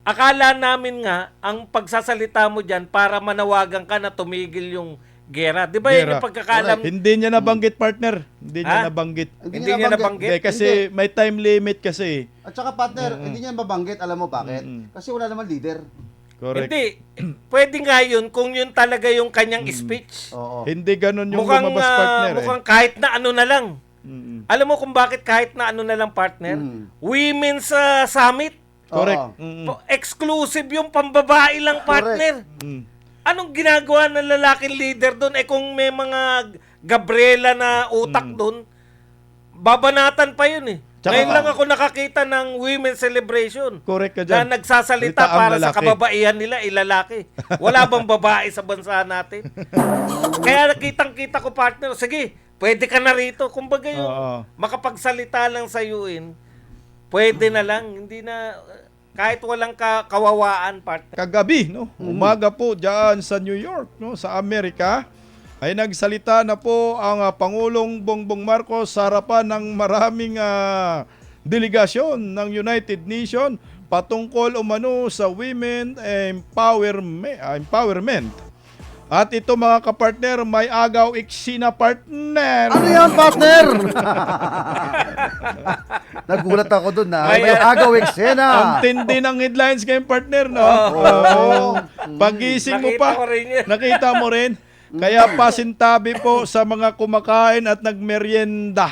akala namin nga, ang pagsasalita mo dyan para manawagan ka na tumigil yung gera. Di ba yun Gera. yung pagkakalam? Hindi niya nabanggit, partner. Hindi niya Ha? nabanggit. Hindi niya nabanggit? Kasi may time limit kasi. At saka partner, hindi niya mabanggit, alam mo bakit? Kasi wala naman leader. Correct. Hindi. Pwede nga yun kung yun talaga yung kanyang speech. Oo. Hindi ganun yung Mukhang, lumabas, partner. mukhang kahit na ano na lang. Mm-mm. Alam mo kung bakit kahit na ano na lang, partner? Women's Summit. Correct. Oo. Exclusive yung pambabae lang, partner. Mm. Anong ginagawa ng lalaking leader doon? Kung may mga Gabriela na utak doon, babanatan pa yun eh. Tsaka- Ngayon lang ako nakakita ng women's celebration. Correct ka Na dyan. nagsasalita Salita ang para sa lalaki. kababaihan nila, ilalaki. Wala bang babae sa bansa natin? Kaya kitang-kita ko, partner, sige, pwede ka na rito. Kumbaga yung Oo. makapagsalita lang sa UN, pwede na lang. Hindi na, kahit walang kawawaan, partner. Kagabi, no? Umaga po diyan sa New York, no, sa Amerika, ay nagsalita na po ang Pangulong Bongbong Marcos sa harapan ng maraming delegasyon ng United Nations patungkol umano sa women empowerment. At ito mga kapartner, may agaw iksina partner. Ano yan, partner? Nagulat ako dun na. May agaw Ang eksena. tindi ng headlines ngayon, partner, no? Oo. Oo. Pagising mo Nakita pa, ko rin yun. nakita mo rin. Kaya pasintabi po sa mga kumakain at nagmeryenda.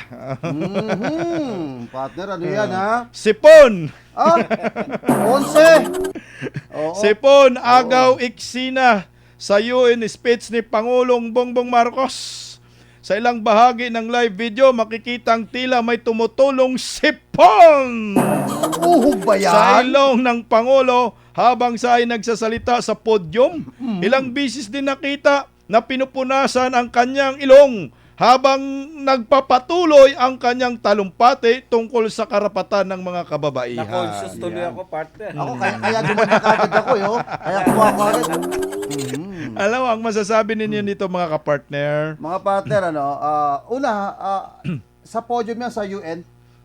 Partner, ano yan, ha? Sipon! Ah, 11. Oo. Sipon, agaw, iksina sa UN speech ni Pangulong Bongbong Marcos. Sa ilang bahagi ng live video, makikitang tila may tumutulong sipon Uhog ba yan? sa ilong ng Pangulo habang siya ay nagsasalita sa podium. Ilang bisis din nakita na pinupunasan ang kanyang ilong habang nagpapatuloy ang kanyang talumpati tungkol sa karapatan ng mga kababaihan. Na-conscious tuloy ako, partner. Ako, kaya gumanda kagad ako, yo. Kaya kuha ko agad. Alam mo, ang masasabi ninyo nito mga kapartner? Mga partner, ano, sa podium yan sa UN,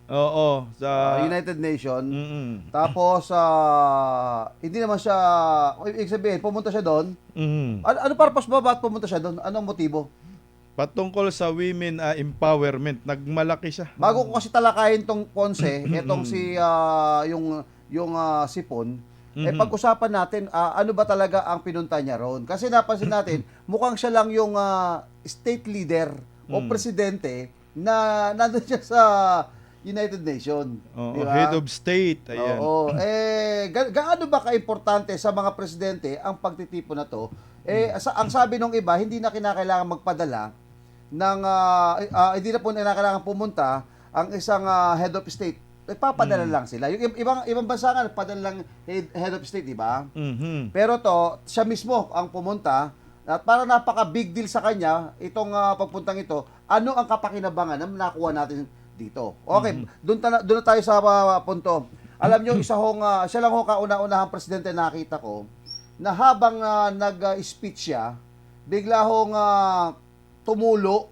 Oo, sa... United Nations. Mm-mm. Tapos, hindi naman siya, ibig sabihin, pumunta siya doon. Mm-mm. Ano purpose ba? Ba't pumunta siya doon? Anong motibo? Patungkol sa women empowerment, nagmalaki siya. Bago ko kasi talakayin tong Ponce, etong si, yung sipon, pag-usapan natin, ano ba talaga ang pinunta niya roon? Kasi napansin natin, mukhang siya lang yung state leader o presidente na nandun siya sa United Nations. Oo, Di ba? head of state. Ayan. Oo. Gaano ba kaimportante sa mga presidente ang pagtitipon na to? Ang sabi ng iba, hindi na kinakailangan magpadala ng, hindi na po kinakailangan pumunta ang isang head of state. Nagpapadala lang sila. Yung ibang bansa nga, nagpadala lang head of state, di ba? Mhm. Pero to, siya mismo ang pumunta at para napaka big deal sa kanya itong pagpuntang ito, ano ang kapakinabangan na nakuha natin dito? Okay, doon na tayo sa punto. Alam nyo, siya lang ho kauna-unahang presidente na nakita ko na habang nag-speech siya, bigla hong tumulo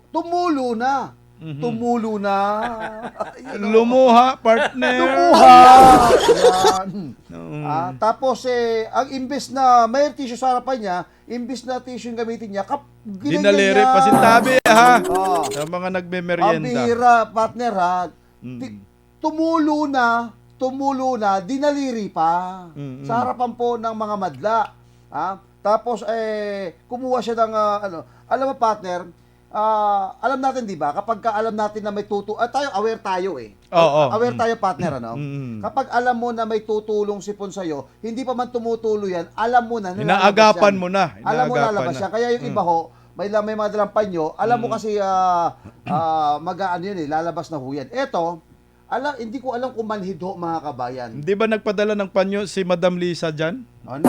na. Tumulo na. Lumuha, partner. Lumuha! Yan. Tapos, ang imbes na may tissue sa harapan niya, imbes na tissue yung gamitin niya, ginanyan Dinaliri, niya. pasintabi ha. Oh. Sa mga Ang nagmemeryenda. bihira, partner ha. Tumulo na, dinaliri pa. Sa harapan po ng mga madla. Ha? Tapos, kumuha siya ng, alam mo partner, alam natin, di ba? Kapag alam natin na may aware tayo eh. Oo. Aware tayo, partner, ano? Mm. Kapag alam mo na may tutulong sipon sa'yo, hindi pa man tumutulo yan, alam mo na. Inaagapan mo na. Alam mo Inaagapan lalabas na. yan. Kaya yung iba ho, may mga dalang panyo, alam mo kasi, lalabas na ho yan. Eto, hindi ko alam kung manhid ho, mga kabayan. Hindi ba nagpadala ng panyo si Madam Lisa dyan? Ano?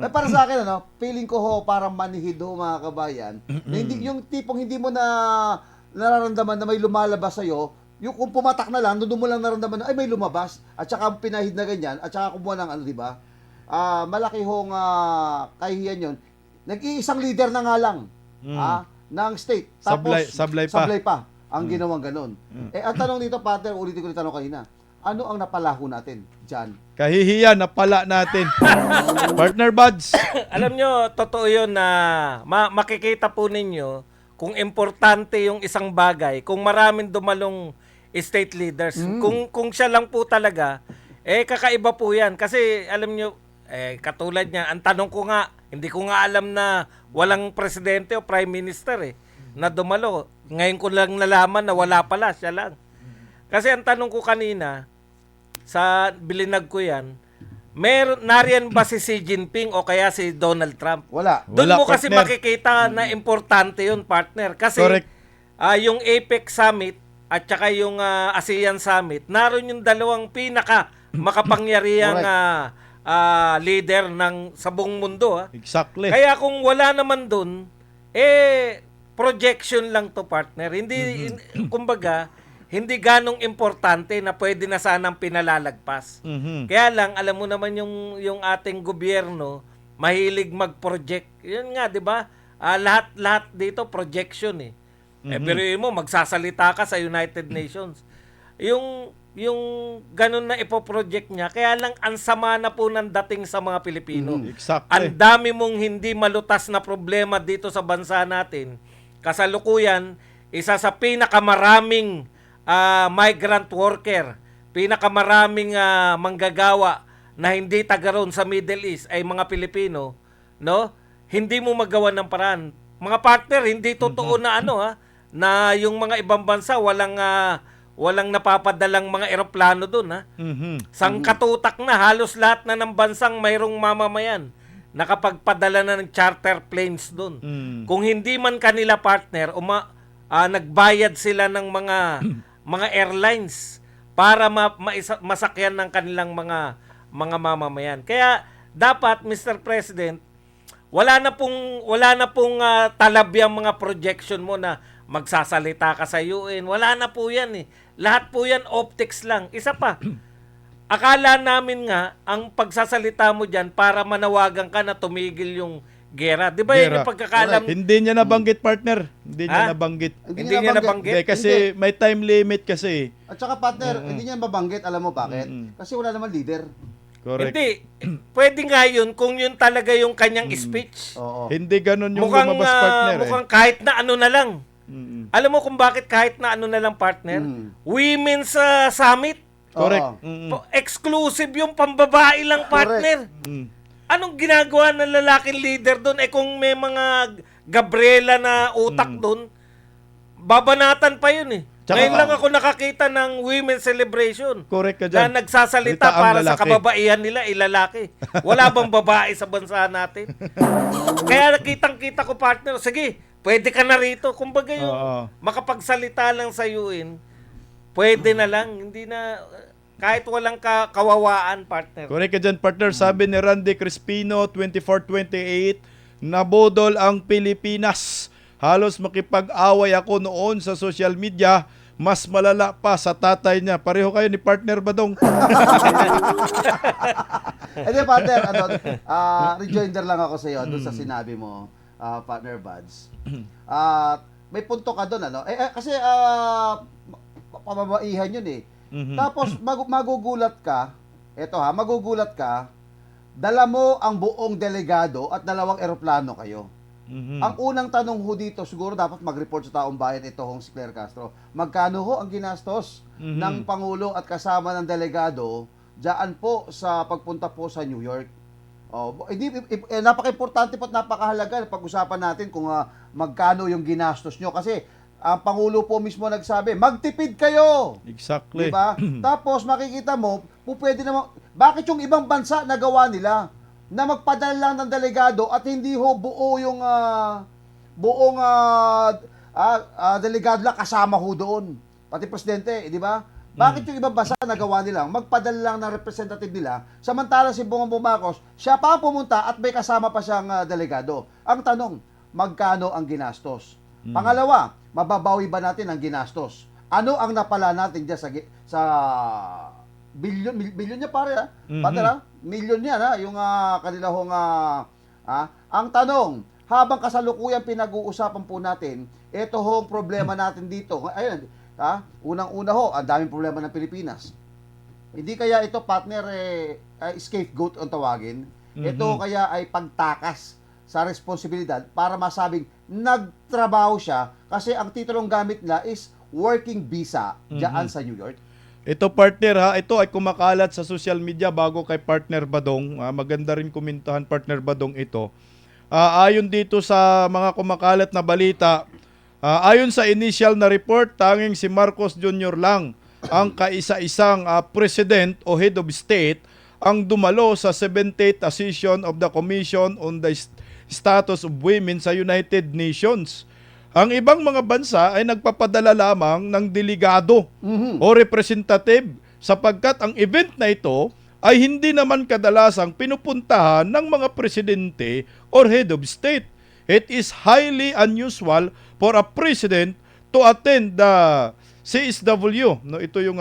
Para sa akin, feeling ko ho, parang manhid ho, mga kabayan. Na hindi, yung tipong hindi mo na nararamdaman na may lumalabas sa'yo, yung kung pumatak na lang, doon mo lang nararamdaman na, ay may lumabas, at saka pinahid na ganyan, at saka kumuha ng di ba? Malaki hong kahihiyan yun. Nag-iisang leader na nga lang, ng state. Tapos, Sablay pa. ang ginawang ganun. Ang tanong dito, partner, ulitin ko yung tanong kanina. ano ang napalaho natin dyan? Kahihiyan na pala natin. Partner Buds. Alam nyo, totoo yun na makikita po ninyo kung importante yung isang bagay, kung maraming dumalong state leaders. Kung siya lang po talaga, kakaiba po yan. Kasi alam nyo, katulad niya, ang tanong ko nga, hindi ko nga alam na walang presidente o prime minister na dumalo. Ngayon ko lang nalaman na wala pala, siya lang. Kasi ang tanong ko kanina, sa bilinag ko yan, nariyan ba si Xi Jinping o kaya si Donald Trump? Wala. Doon Wala, mo kasi partner. makikita na importante yun, partner. Kasi Correct. yung APEC Summit at saka yung ASEAN Summit, naroon yung dalawang pinaka makapangyarihang leader ng sa buong mundo. Exactly. Kaya kung wala naman doon, projection lang to, partner. Hindi, kumbaga, hindi ganong importante na pwede na sanang pinalalagpas. Mhm. Kaya lang, alam mo naman yung ating gobyerno, mahilig mag-project. Yun nga, di ba? Lahat dito, projection pero mo, magsasalita ka sa United Nations. Yung ganun na ipoproject niya, kaya lang ang sama na po ng dating sa mga Pilipino. Exactly. Ang dami mong hindi malutas na problema dito sa bansa natin. Kasalukuyan, isa sa pinakamaraming migrant worker, pinakamaraming manggagawa na hindi taga roon sa Middle East ay mga Pilipino, no? Hindi mo magawa ng paraan. Mga partner, hindi totoo na na yung mga ibang bansa walang napapadalang mga eroplano doon, Mhm. Sangkatutak na halos lahat na ng bansang mayroong mamamayan nakapagpadala na ng charter planes doon. Kung hindi man kanila partner nagbayad sila ng mga airlines para masakyan ng kanilang mga mamamayan. Kaya dapat, Mr. President, wala na pong talab yung mga projection mo na magsasalita ka sa UN. Wala na po yan Lahat po yan optics lang. Isa pa, akala namin nga ang pagsasalita mo dyan para manawagan ka na tumigil yung gera. Di ba yun yung pagkakalam? Hindi niya nabanggit, partner. Hindi niya nabanggit. Hindi niya nabanggit? Hindi, kasi may time limit kasi. At saka partner, hindi niya mabanggit, alam mo bakit? Kasi wala naman leader. Correct. Hindi. Pwede nga yun kung yun talaga yung kanyang speech. Oo. Hindi ganun yung Mukhang, lumabas, partner. mukhang kahit na ano na lang. Alam mo kung bakit kahit na ano na lang, partner? Women's Summit. Correct. Oo. Exclusive yung pambabae lang, partner. Anong ginagawa ng lalaking leader doon? Kung may mga Gabriela na utak doon, babanatan pa yun Tsaka, Ngayon lang ako nakakita ng women's celebration. Correct ka Na dyan. nagsasalita Salita ang para sa lalaki. kababaihan nila, lalaki. Wala bang babae sa bansa natin? Kaya kitang-kita ko, partner, sige, pwede ka na rito. Kumbaga yung makapagsalita lang sa UN, pwede na lang. Hindi na, kahit walang kawawaan, partner. Correct ka dyan, partner. Sabi ni Randy Crispino, 24-28, nabodol ang Pilipinas. Halos makipag-away ako noon sa social media. Mas malala pa sa tatay niya. Pareho kayo ni partner Badong. Hindi, partner, rejoinder lang ako sa iyo doon sa sinabi mo, partner Buds. May punto ka doon, kasi pamabaihan yun Tapos magugulat ka, magugulat ka, dala mo ang buong delegado at 2 eroplano kayo. Ang unang tanong ho dito, siguro dapat mag-report sa taong bayan ito hong si Claire Castro. Magkano ho ang ginastos ng Pangulo at kasama ng delegado diyan po sa pagpunta po sa New York? Napaka-importante po at napakahalaga pag-usapan natin kung magkano yung ginastos nyo. Kasi ang Pangulo po mismo nagsabi, magtipid kayo! Exactly. Diba? Tapos makikita mo, pwede naman, bakit yung ibang bansa nagawa nila? Na magpadala lang ng delegado at hindi ho buo yung buong delegado lang kasama ho doon. Pati presidente, di ba? Bakit yung ibang bansa nagawa nilang magpadala lang ng representative nila, samantala si Bongbong Marcos, siya pa pumunta at may kasama pa siyang delegado. Ang tanong, magkano ang ginastos? Pangalawa, mababawi ba natin ang ginastos? Ano ang napala natin dyan sa bilyon niya pare milyon niya yung kanila hong ang tanong, habang kasalukuyan pinag-uusapan po natin ito hong problema natin dito. Ayun, unang-una ho, ang daming problema ng Pilipinas. Hindi kaya ito, partner, scapegoat ang tawagin. Ito kaya ay pagtakas sa responsibilidad para masabing nagtrabaho siya kasi ang titulong gamit nila is working visa diyan sa New York. Ito partner ha, ito ay kumakalat sa social media bago kay partner Badong. Maganda rin komentahan partner Badong ito. Ayon dito sa mga kumakalat na balita, ayon sa initial na report, tanging si Marcos Jr. lang ang kaisa-isang president o head of state ang dumalo sa 78th session of the Commission on the Status of Women sa United Nations. Ang ibang mga bansa ay nagpapadala lamang ng delegado o representative sapagkat ang event na ito ay hindi naman kadalasang pinupuntahan ng mga presidente or head of state. It is highly unusual for a president to attend the CSW. No, ito yung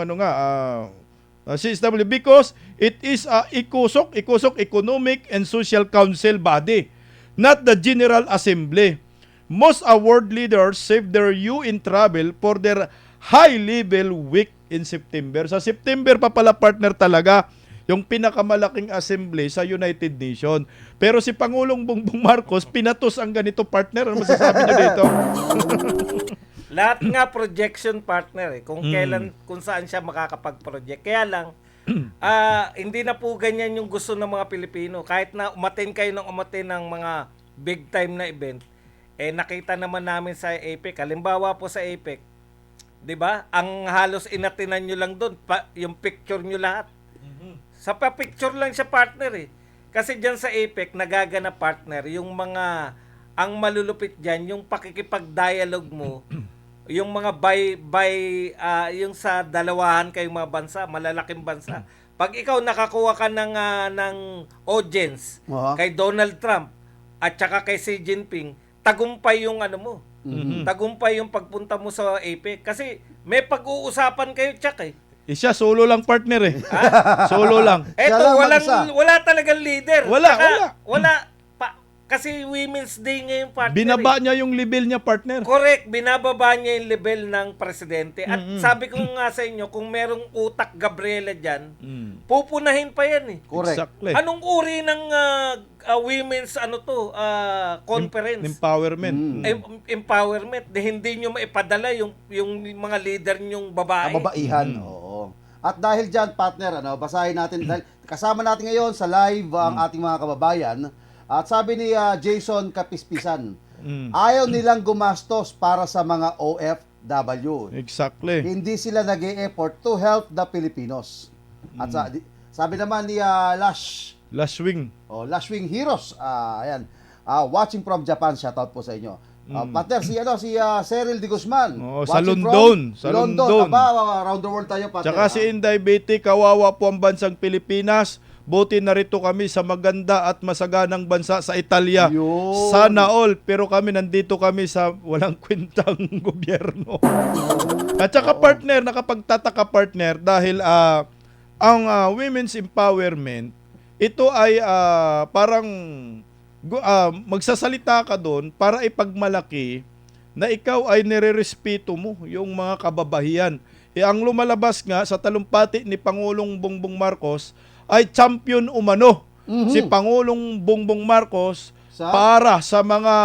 CSW because it is a ICUSOC Economic and Social Council body, not the General Assembly. Most world leaders save their you in travel for their high-level week in September. Sa September pa pala partner talaga yung pinakamalaking assembly sa United Nations. Pero si Pangulong Bongbong Marcos, pinatos ang ganito partner. Ano masasabi niyo dito? Lahat nga projection partner kung kailan, kung saan siya makakapag-project. Kaya lang, hindi na po ganyan yung gusto ng mga Pilipino. Kahit na umatin kayo ng mga big time na event, nakita naman namin sa APEC. Halimbawa po sa APEC, 'di ba? Ang halos inatinan nyo lang doon, yung picture nyo lahat. Sa pa-picture lang siya partner Kasi diyan sa APEC nagaganap partner yung mga ang malulupit diyan, yung pakikipag-dialogue mo, yung mga yung sa dalawahan kayong mga bansa, malalaking bansa. Pag ikaw nakakuha ka ng audience kay Donald Trump at saka kay Xi Jinping, tagumpay yung mo. Tagumpay yung pagpunta mo sa APEC kasi may pag-uusapan kayo Siya solo lang partner Solo lang. Eto, wala talagang leader. Wala. Kasi Women's Day ngayon, partner. Binaba niya yung level niya, partner. Correct, binababa niya yung level ng presidente. At sabi ko nga sa inyo, kung merong utak Gabriela dyan, pupunahin pa yan Correct. Exactly. Anong uri ng women's conference? Empowerment. Empowerment. Hindi nyo maipadala yung mga leader nyong babae. Kababaihan, oo. At dahil dyan, partner, basahin natin, dahil kasama natin ngayon sa live ang ating mga kababayan. At sabi ni Jason Kapispisan, ayaw nilang gumastos para sa mga OFW. Exactly. Hindi sila nag-e-effort to help the Filipinos. At sabi naman ni Lashwing Lashwing Heroes, ayan, watching from Japan, shoutout po sa inyo. Partner, si Cyril de Guzman. Sa watching London. Sa London. Around the world tayo, partner. Tsaka si Inday Betty, kawawa po ang bansang Pilipinas. Buti narito kami sa maganda at masaganang bansa sa Italia. Yun. Sana all, pero nandito kami sa walang kwentang gobyerno. At saka partner, nakapagtataka partner dahil ang women's empowerment, ito ay parang magsasalita ka doon para ipagmalaki na ikaw ay nirerespeto mo yung mga kababahian. Ang lumalabas nga sa talumpati ni Pangulong Bongbong Marcos ay champion umano si Pangulong Bongbong Marcos para sa mga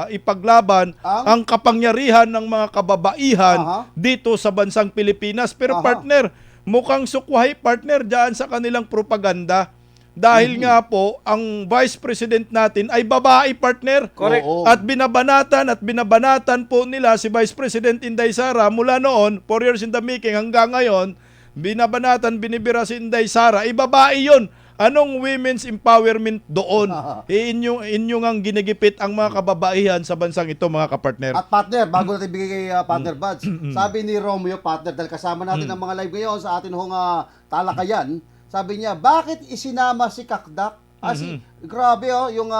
ipaglaban ang kapangyarihan ng mga kababaihan dito sa bansang Pilipinas. Pero partner, mukhang sukwahi partner dyan sa kanilang propaganda. Dahil nga po, ang Vice President natin ay babae partner. Correct. At binabanatan po nila si Vice President Inday Sara mula noon, 4 years in the making hanggang ngayon, binibira si Inday Sara, babae yun. Anong women's empowerment doon? Inyong ang ginigipit ang mga kababaihan sa bansang ito, mga kapartner. At partner, bago natin bigay kay partner Buds, sabi ni Romeo, partner, dahil kasama natin ang mga live ngayon sa atin hong talakayan, sabi niya, bakit isinama si Kakdak? Grabe yung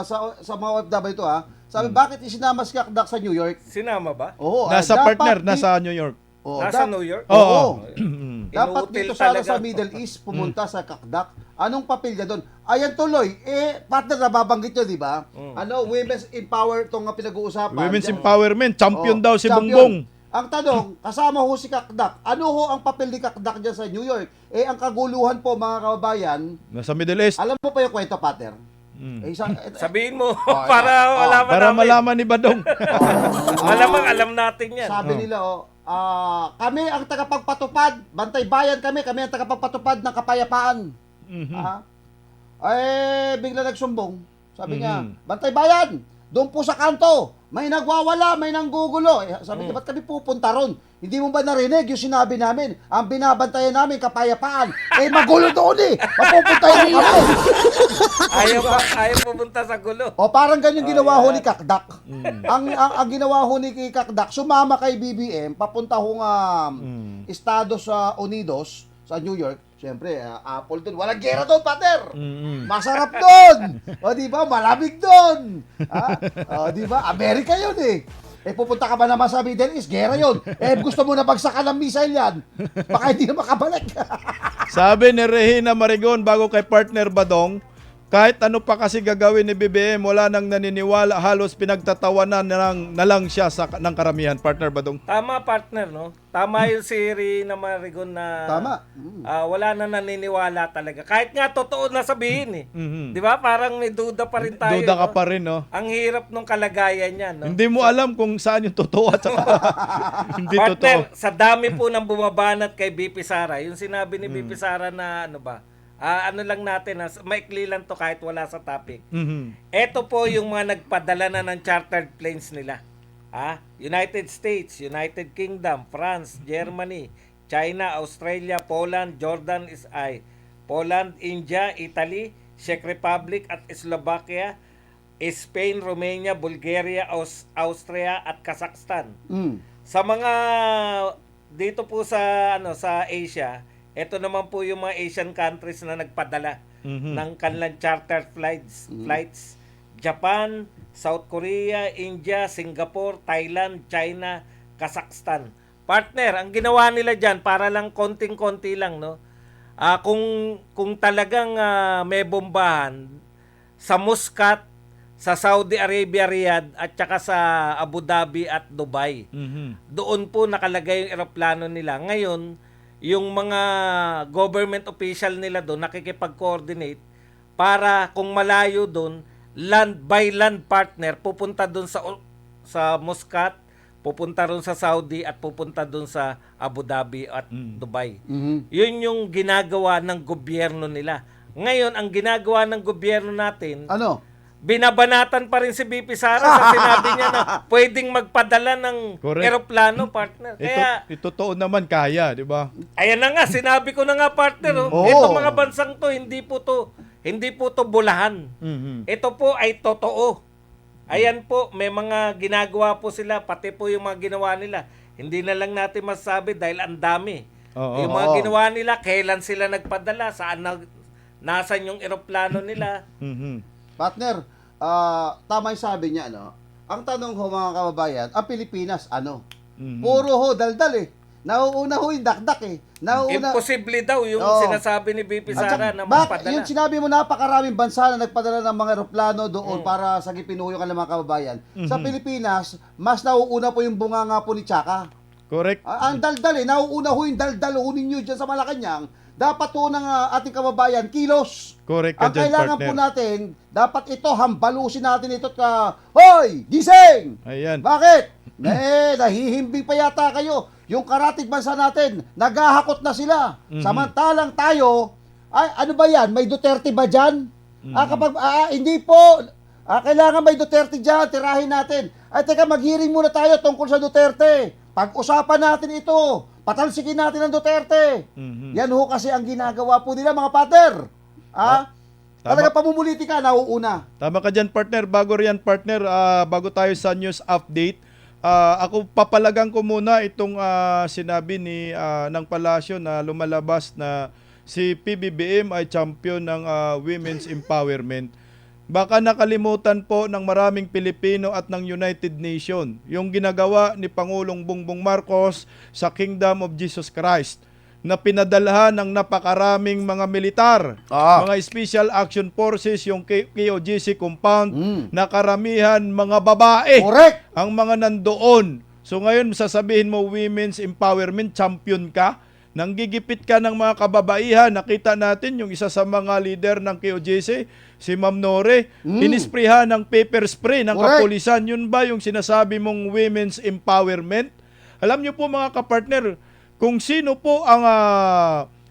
sa mga OFW ito Sabi, bakit isinama si Kakdak sa New York? Sinama ba? Oo, nasa partner, nasa New York. Nasa New York? Oo. Dapat dito sana sa Middle East pumunta sa Kakdak. Anong papel niya doon? Ayan tuloy. Partner, nababanggit nyo, di ba? Women's empower itong pinag-uusapan. Women's empowerment. Champion daw si Bongbong. Ang tanong, kasama ho si Kakdak, ano ho ang papel ni Kakdak dyan sa New York? Eh, ang kaguluhan po, mga kababayan, Nasa Middle East. alam mo pa yung kwento, Pater? Sabihin mo Oh, para malaman Para namin. malaman ni Badong. Malamang alam natin yan. Sabi nila, kami ang tagapagpatupad, Bantay Bayan kami ang tagapagpatupad ng kapayapaan. Bigla nagsumbong. Sabi niya, Bantay Bayan, doon po sa kanto, may nagwawala, may nanggugulo. Sabi niya, ba't kami pupunta ron? Hindi mo ba narinig yung sinabi namin? Ang binabantayan namin, kapayapaan. Magulo doon Mapupuntayan kami. Ayaw pumunta sa gulo. O parang ganyan ginawa ho ni Kakdak. Ang ginawa ho ni Kakdak, sumama kay BBM, papunta ho Estados Unidos sa New York. Siyempre, Apple doon. Walang gera doon, Pater. Masarap doon. O, di ba? Malamig doon. O, di ba? Amerika yun pupunta ka ba naman sa Middle East? Gera yun. Gusto mo na bagsakan ng missile yan. Baka hindi na makabalik. Sabi ni Regina Marigon bago kay partner Badong, kahit ano pa kasi gagawin ni BBM, wala nang naniniwala, halos pinagtatawanan na lang siya ng karamihan, partner Badong. Tama, partner, no? Tama yung si Rina Marigon na Tama. wala na naniniwala talaga. Kahit nga totoo na sabihin Di ba? Parang may duda pa rin tayo. Duda ka no? pa rin, no? Ang hirap nung kalagayan niya, no? Hindi mo alam kung saan yung totoo at saka hindi Partner, totoo. sa dami po ng bumabanat kay BP Sara, yung sinabi ni BP Sara na ano lang natin, maikli lang to kahit wala sa topic. Ito po yung mga nagpadala na ng chartered planes nila. United States, United Kingdom, France, Germany, China, Australia, Poland, Poland, India, Italy, Czech Republic at Slovakia, Spain, Romania, Bulgaria, Austria at Kazakhstan. Sa mga dito po sa sa Asia, ito naman po yung mga Asian countries na nagpadala ng kanilang charter flights. Japan, South Korea, India, Singapore, Thailand, China, Kazakhstan. Partner, ang ginawa nila dyan, para lang konting-konti lang, no? Kung talagang may bombahan, sa Muscat, sa Saudi Arabia, Riyadh, at saka sa Abu Dhabi at Dubai. Doon po nakalagay yung eroplano nila. Ngayon, yung mga government official nila doon nakikipag-coordinate para kung malayo doon, land by land partner, pupunta doon sa Muscat, pupunta doon sa Saudi at pupunta doon sa Abu Dhabi at Dubai. Yun yung ginagawa ng gobyerno nila. Ngayon, ang ginagawa ng gobyerno natin, binabanatan pa rin si BP Sara sa sinabi niya na pwedeng magpadala ng Correct. eroplano, partner. Kaya, Totoo naman kaya, di ba? ayan na nga, sinabi ko na nga, partner. Itong mga bansang to, hindi po to bulahan. Ito po ay totoo. Ayan po, may mga ginagawa po sila, pati po yung mga ginawa nila. Hindi na lang natin masabi dahil ang dami. Yung mga ginawa nila, kailan sila nagpadala, nasan yung eroplano nila. Partner, tama yung sabi niya, Ang tanong ho, mga kababayan, ang Pilipinas, Puro ho, daldal Nauuna ho yung dakdak Imposible daw yung sinasabi ni BP Sara na Yung magpadala. sinabi mo, napakaraming bansa na nagpadala ng mga eroplano doon para sa gipinuho yung kanilang mga kababayan. Sa Pilipinas, mas nauuna po yung bunganga po ni Chaka. Correct. Ang daldal nauuna ho yung daldal ho ninyo dyan sa Malacanang. Dapat ho ng ating kababayan, kilos. Correct ka Ang dyan, kailangan partner. po natin, dapat ito, hambalusin natin ito Hoy! Gising! Ayan. Bakit? Nahihimbing pa yata kayo. Yung karatig bansa natin, naghahakot na sila. Samantalang tayo, ano ba yan? May Duterte ba dyan? Hindi po. Kailangan may Duterte dyan, tirahin natin. Teka, mag-hearing muna tayo tungkol sa Duterte. Pag-usapan natin ito. Patalsikin natin ang Duterte. Yan ho kasi ang ginagawa po nila, mga pater. Talaga pamumulitika, nauuna. Tama ka dyan, partner. Bago riyan, partner, bago tayo sa news update, ako papalagang ko muna itong sinabi ng palasyo na lumalabas na si PBBM ay champion ng women's empowerment. Baka nakalimutan po ng maraming Pilipino at ng United Nations yung ginagawa ni Pangulong Bongbong Marcos sa Kingdom of Jesus Christ na pinadalhan ng napakaraming mga militar, mga Special Action Forces, yung KOGC compound, na karamihan mga babae. Correct! Ang mga nandoon. So ngayon sasabihin mo women's empowerment, champion ka, nanggigipit ka ng mga kababaihan. Nakita natin yung isa sa mga leader ng KOJC, si Ma'am Nore, inisprehan ng pepper spray ng Correct. kapulisan. Yun ba yung sinasabi mong women's empowerment? Alam niyo po mga kapartner, kung sino po ang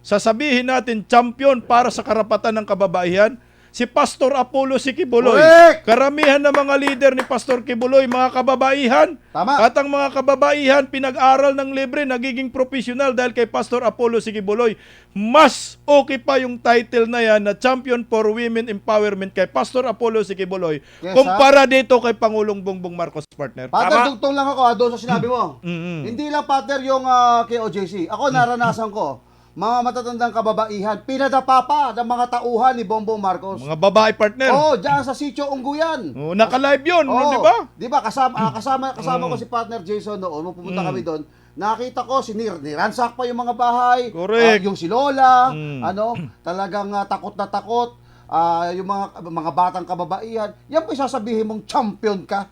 sasabihin natin champion para sa karapatan ng kababaihan, si Pastor Apollo Sikibuloy. Correct! Karamihan ng mga leader ni Pastor Kibuloy, mga kababaihan. Tama. At ang mga kababaihan, pinag-aral ng libre, nagiging professional dahil kay Pastor Apollo Sikibuloy. Mas okay pa yung title na yan na Champion for Women Empowerment kay Pastor Apollo Sikibuloy Yes, kumpara dito kay Pangulong Bongbong Marcos, partner. Partner, Tama. tugtong lang ako doon sa sinabi mo. Hindi lang partner yung KOJC. Ako naranasan ko. Mga matatandang kababaihan, pinadapa pa ng mga tauhan ni Bongbong Marcos. Mga babae, partner. Oh, diyan sa Sitio Ungguyan. Oh, naka-live yun, Oo. di ba? Di ba? Kasama ko si partner Jason noon. Nung pumunta kami doon. Nakita ko, niransak pa yung mga bahay. Correct. Yung si Lola, talagang takot na takot. Yung mga batang kababaihan. Yan po sasabihin mong champion ka.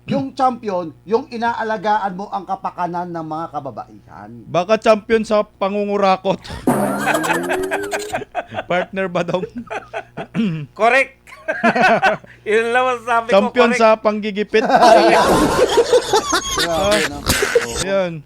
Yung champion, yung inaalagaan mo ang kapakanan ng mga kababaihan. Baka champion sa pangungurakot. Partner ba daw? Correct. Yun lang ang sabi ko, Champion correct. sa panggigipit. Grabe, no? Ayan.